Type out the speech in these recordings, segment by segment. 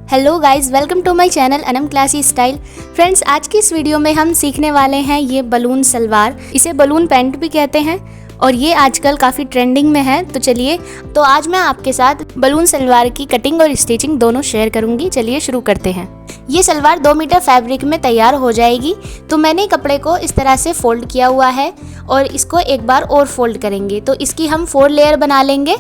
Hello guys, welcome to my channel Anam classy style. Friends, आज की इस वीडियो में हम सीखने वाले हैं ये बलून सलवार। इसे बलून पैंट भी कहते हैं और ये आजकल काफ़ी ट्रेंडिंग में है। तो चलिए, तो आज मैं आपके साथ बलून सलवार की कटिंग और स्टिचिंग दोनों शेयर करूंगी। चलिए शुरू करते हैं। ये सलवार 2 मीटर फैब्रिक में तैयार हो जाएगी। तो मैंने कपड़े को इस तरह से फोल्ड किया हुआ है और इसको एक बार और फोल्ड करेंगे। तो इसकी हम 4 लेयर बना लेंगे।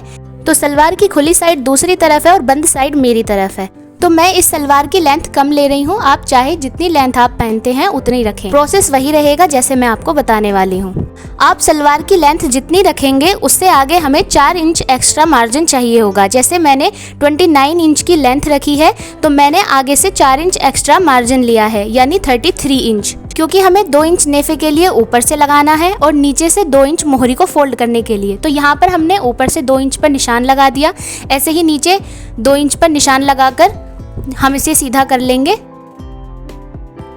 तो सलवार की खुली साइड दूसरी तरफ है और बंद साइड मेरी तरफ है। तो मैं इस सलवार की लेंथ कम ले रही हूँ। आप चाहे जितनी लेंथ आप पहनते हैं उतनी रखें। प्रोसेस वही रहेगा जैसे मैं आपको बताने वाली हूँ। आप सलवार की लेंथ जितनी रखेंगे उससे आगे हमें 4 इंच एक्स्ट्रा मार्जिन चाहिए होगा। जैसे मैंने 29 इंच की लेंथ रखी है तो मैंने आगे से 4 इंच एक्स्ट्रा मार्जिन लिया है, यानी 33 इंच, क्योंकि हमें 2 इंच नेफे के लिए ऊपर से लगाना है और नीचे से 2 इंच मोहरी को फोल्ड करने के लिए। तो यहाँ पर हमने ऊपर से 2 इंच पर निशान लगा दिया। ऐसे ही नीचे 2 इंच पर निशान लगाकर हम इसे सीधा कर लेंगे।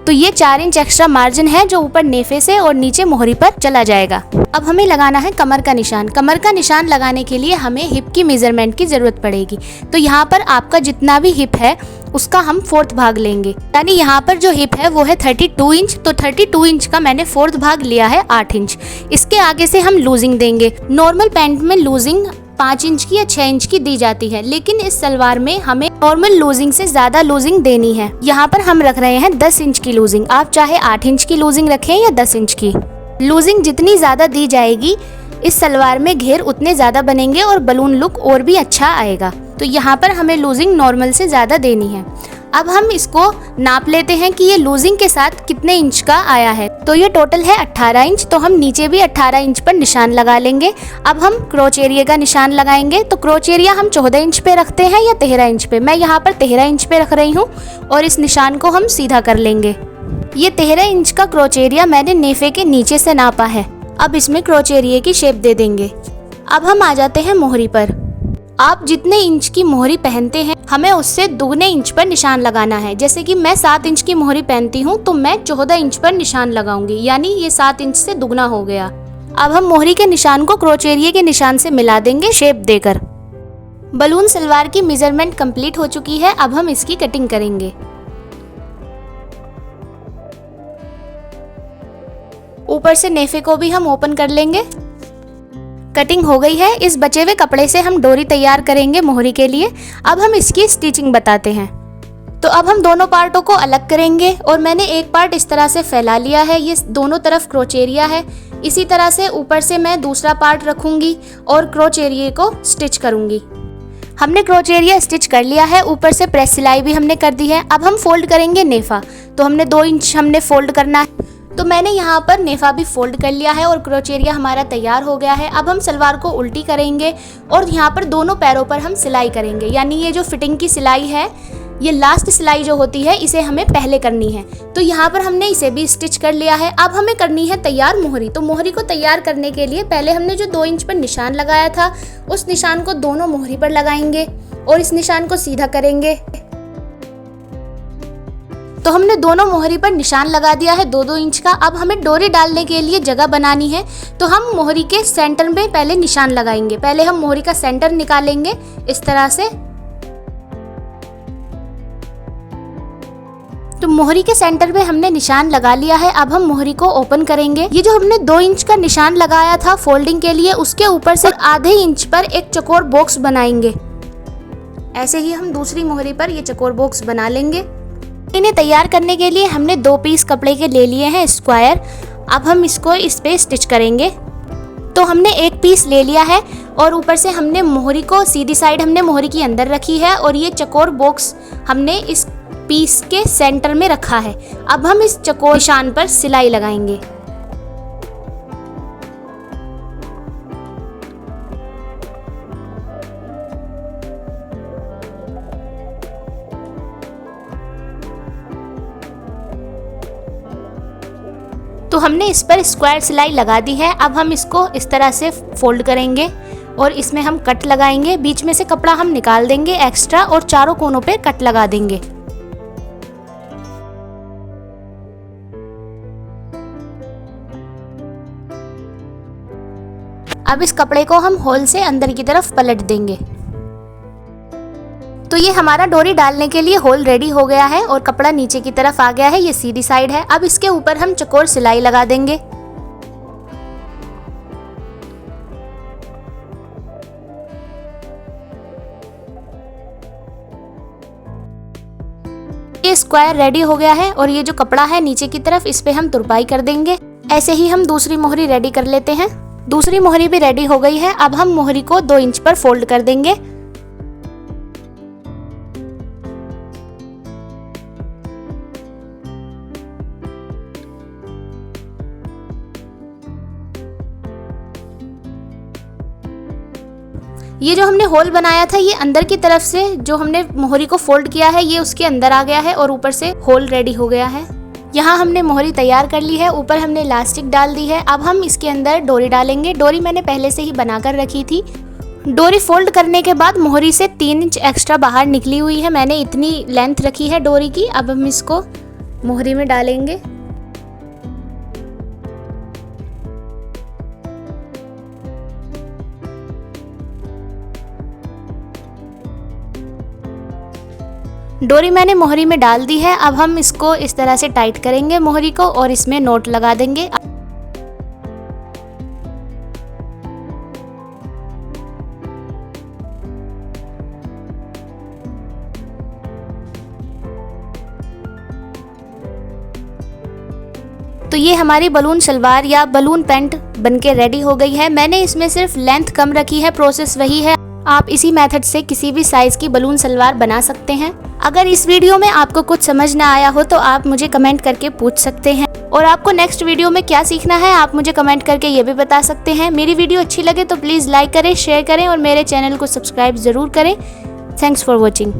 तो ये 4 इंच एक्स्ट्रा मार्जिन है जो ऊपर नेफे से और नीचे मोहरी पर चला जाएगा। अब हमें लगाना है कमर का निशान। कमर का निशान लगाने के लिए हमें हिप की मेजरमेंट की जरूरत पड़ेगी। तो यहाँ पर आपका जितना भी हिप है उसका हम 4th भाग लेंगे, यानी यहाँ पर जो हिप है वो है 32 इंच। तो 32 इंच का मैंने 4th भाग लिया है 8 इंच। इसके आगे से हम लूजिंग देंगे। नॉर्मल पैंट में लूजिंग 5 इंच की या 6 इंच की दी जाती है, लेकिन इस सलवार में हमें नॉर्मल लूजिंग से ज्यादा लूजिंग देनी है। यहाँ पर हम रख रहे हैं 10 इंच की लूजिंग। आप चाहे 8 इंच की लूजिंग रखें या 10 इंच की। लूजिंग जितनी ज्यादा दी जाएगी इस सलवार में घेर उतने ज्यादा बनेंगे और बलून लुक और भी अच्छा आएगा। तो यहाँ पर हमें लूजिंग नॉर्मल से ज्यादा देनी है। अब हम इसको नाप लेते हैं कि ये लूजिंग के साथ कितने इंच का आया है। तो ये टोटल है 18 इंच। तो हम नीचे भी 18 इंच पर निशान लगा लेंगे। अब हम क्रोच एरिया का निशान लगाएंगे। तो क्रोच एरिया हम 14 इंच पे रखते हैं या 13 इंच पे। मैं यहाँ पर 13 इंच पे रख रही हूँ और इस निशान को हम सीधा कर लेंगे। ये 13 इंच का क्रोच एरिया मैंने नेफे के नीचे से नापा है। अब इसमें क्रोच एरिया की शेप दे देंगे। अब हम आ जाते हैं मोहरी पर। आप जितने इंच की मोहरी पहनते हैं हमें उससे दुगने इंच पर निशान लगाना है। जैसे कि मैं 7 इंच की मोहरी पहनती हूँ तो मैं 14 इंच पर निशान लगाऊंगी, यानी ये 7 इंच से दुगना हो गया। अब हम मोहरी के निशान को क्रोच एरिया के निशान से मिला देंगे शेप देकर। बलून सलवार की मेजरमेंट कंप्लीट हो चुकी है। अब हम इसकी कटिंग करेंगे। ऊपर से नेफे को भी हम ओपन कर लेंगे। कटिंग हो गई है। इस बचे हुए कपड़े से हम डोरी तैयार करेंगे मोहरी के लिए। अब हम इसकी स्टिचिंग बताते हैं। तो अब हम दोनों पार्टों को अलग करेंगे और मैंने एक पार्ट इस तरह से फैला लिया है। ये दोनों तरफ क्रोच एरिया है। इसी तरह से ऊपर से मैं दूसरा पार्ट रखूंगी और क्रोच एरिया को स्टिच करूंगी। हमने क्रोच एरिया स्टिच कर लिया है। ऊपर से प्रेस सिलाई भी हमने कर दी है। अब हम फोल्ड करेंगे नेफा। तो हमने 2 इंच हमने फोल्ड करना है। तो मैंने यहाँ पर नेफा भी फोल्ड कर लिया है और क्रोच एरिया हमारा तैयार हो गया है। अब हम सलवार को उल्टी करेंगे और यहाँ पर दोनों पैरों पर हम सिलाई करेंगे, यानी ये जो फिटिंग की सिलाई है, ये लास्ट सिलाई जो होती है इसे हमें पहले करनी है। तो यहाँ पर हमने इसे भी स्टिच कर लिया है। अब हमें करनी है तैयार मोहरी। तो मोहरी को तैयार करने के लिए पहले हमने जो 2 इंच पर निशान लगाया था उस निशान को दोनों मोहरी पर लगाएंगे और इस निशान को सीधा करेंगे। तो हमने दोनों मोहरी पर निशान लगा दिया है 2-2 इंच का। अब हमें डोरी डालने के लिए जगह बनानी है। तो हम मोहरी के सेंटर में पहले निशान लगाएंगे। पहले हम मोहरी का सेंटर निकालेंगे इस तरह से। तो मोहरी के सेंटर में हमने निशान लगा लिया है। अब हम मोहरी को ओपन करेंगे। ये जो हमने 2 इंच का निशान लगाया था फोल्डिंग के लिए, उसके ऊपर से आधे इंच पर एक चौकोर बॉक्स बनाएंगे। ऐसे ही हम दूसरी मोहरी पर ये चौकोर बॉक्स बना लेंगे। इन्हें तैयार करने के लिए हमने 2 पीस कपड़े के ले लिए हैं स्क्वायर। अब हम इसको इस पे स्टिच करेंगे। तो हमने एक पीस ले लिया है और ऊपर से हमने मोहरी को सीधी साइड हमने मोहरी की अंदर रखी है और ये चौकोर बॉक्स हमने इस पीस के सेंटर में रखा है। अब हम इस चौकोर निशान पर सिलाई लगाएंगे। तो हमने इस पर स्क्वायर सिलाई लगा दी है। अब हम इसको इस तरह से फोल्ड करेंगे और इसमें हम कट लगाएंगे। बीच में से कपड़ा हम निकाल देंगे एक्स्ट्रा और चारों कोनों पे कट लगा देंगे। अब इस कपड़े को हम होल से अंदर की तरफ पलट देंगे। तो ये हमारा डोरी डालने के लिए होल रेडी हो गया है और कपड़ा नीचे की तरफ आ गया है, ये सीधी साइड है। अब इसके ऊपर हम चौकोर सिलाई लगा देंगे। ये स्क्वायर रेडी हो गया है और ये जो कपड़ा है नीचे की तरफ, इस पे हम तुरपाई कर देंगे। ऐसे ही हम दूसरी मोहरी रेडी कर लेते हैं। दूसरी मोहरी भी रेडी हो गई है। अब हम मोहरी को 2 इंच पर फोल्ड कर देंगे। ये जो हमने होल बनाया था, ये अंदर की तरफ से जो हमने मोहरी को फोल्ड किया है, ये उसके अंदर आ गया है और ऊपर से होल रेडी हो गया है। यहाँ हमने मोहरी तैयार कर ली है, ऊपर हमने इलास्टिक डाल दी है। अब हम इसके अंदर डोरी डालेंगे। डोरी मैंने पहले से ही बनाकर रखी थी। डोरी फोल्ड करने के बाद मोहरी से 3 इंच एक्स्ट्रा बाहर निकली हुई है। मैंने इतनी लेंथ रखी है डोरी की। अब हम इसको मोहरी में डालेंगे। डोरी मैंने मोहरी में डाल दी है। अब हम इसको इस तरह से टाइट करेंगे मोहरी को और इसमें नोट लगा देंगे। तो ये हमारी बलून सलवार या बलून पैंट बनके रेडी हो गई है। मैंने इसमें सिर्फ लेंथ कम रखी है, प्रोसेस वही है। आप इसी मेथड से किसी भी साइज की बलून सलवार बना सकते हैं। अगर इस वीडियो में आपको कुछ समझ ना आया हो तो आप मुझे कमेंट करके पूछ सकते हैं। और आपको नेक्स्ट वीडियो में क्या सीखना है आप मुझे कमेंट करके ये भी बता सकते हैं। मेरी वीडियो अच्छी लगे तो प्लीज़ लाइक करें, शेयर करें और मेरे चैनल को सब्सक्राइब ज़रूर करें। Thanks for watching.